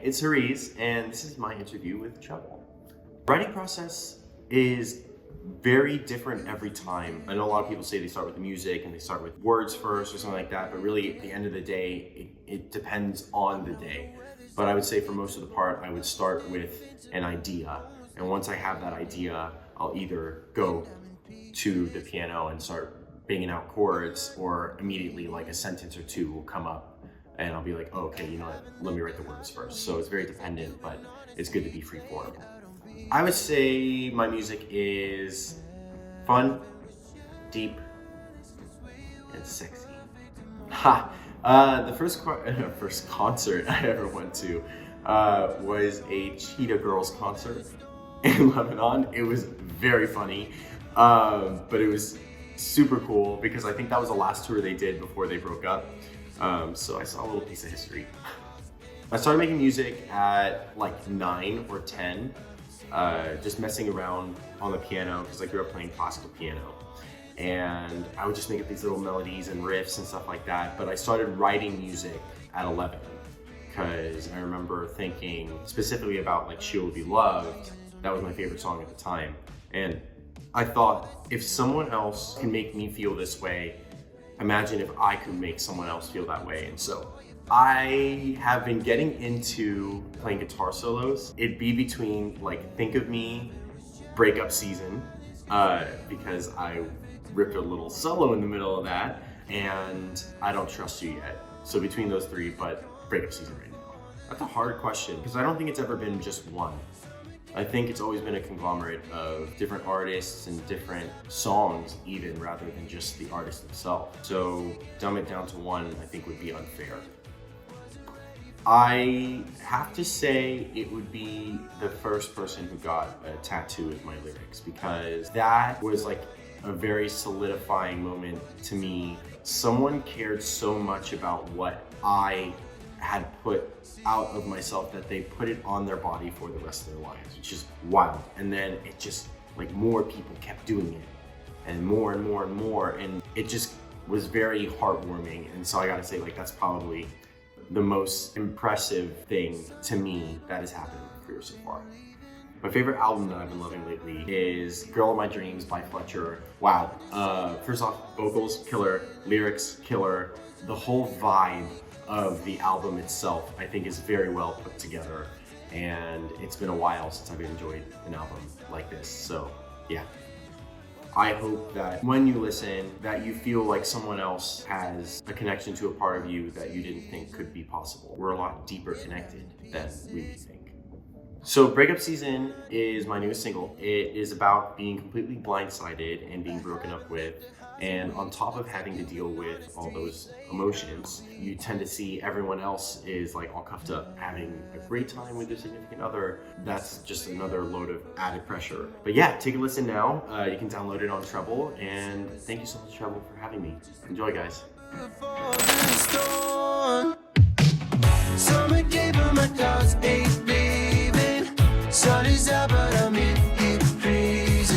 it's Hariz, and this is my interview with TREBEL. Writing process is very different every time. I know a lot of people say they start with the music and they start with words first or something like that, but really at the end of the day, it depends on the day. But I would say for most of the part, I would start with an idea. And once I have that idea, I'll either go to the piano and start banging out chords, or immediately like a sentence or two will come up and I'll be like, oh, okay, you know what, let me write the words first. So it's very dependent, but it's good to be free form. I would say my music is fun, deep, and sexy. The first concert I ever went to was a Cheetah Girls concert in Lebanon. It was very funny, but it was super cool because I think that was the last tour they did before they broke up. So I saw a little piece of history. I started making music at like 9 or 10, just messing around on the piano because I grew up playing classical piano. And I would just make up these little melodies and riffs and stuff like that. But I started writing music at 11 because I remember thinking specifically about like She Will Be Loved. That was my favorite song at the time. And I thought, if someone else can make me feel this way, imagine if I could make someone else feel that way. And so I have been getting into playing guitar solos. It'd be between like Think of Me, Breakup Season, because I ripped a little solo in the middle of that, and I Don't Trust You Yet. So between those three, but Breakup Season right now. That's a hard question because I don't think it's ever been just one. I think it's always been a conglomerate of different artists and different songs even, rather than just the artist himself. So dumb it down to one, I think, would be unfair. I have to say it would be the first person who got a tattoo with my lyrics, because that was like a very solidifying moment to me. Someone cared so much about what I had put out of myself that they put it on their body for the rest of their lives, which is wild. And then it just, like, more people kept doing it, and more and more and more, and it just was very heartwarming. And so I gotta say, like, that's probably the most impressive thing to me that has happened in my career so far. My favorite album that I've been loving lately is Girl of My Dreams by Fletcher. Wow. First off, vocals, killer. Lyrics, killer. The whole vibe of the album itself, I think, is very well put together. And it's been a while since I've enjoyed an album like this. So, yeah. I hope that when you listen, that you feel like someone else has a connection to a part of you that you didn't think could be possible. We're a lot deeper connected than we think. So Breakup Season is my newest single. It is about being completely blindsided and being broken up with. And on top of having to deal with all those emotions, you tend to see everyone else is like all cuffed up, having a great time with their significant other. That's just another load of added pressure. But yeah, take a listen now. You can download it on TREBEL. And thank you so much, TREBEL, for having me. Enjoy, guys.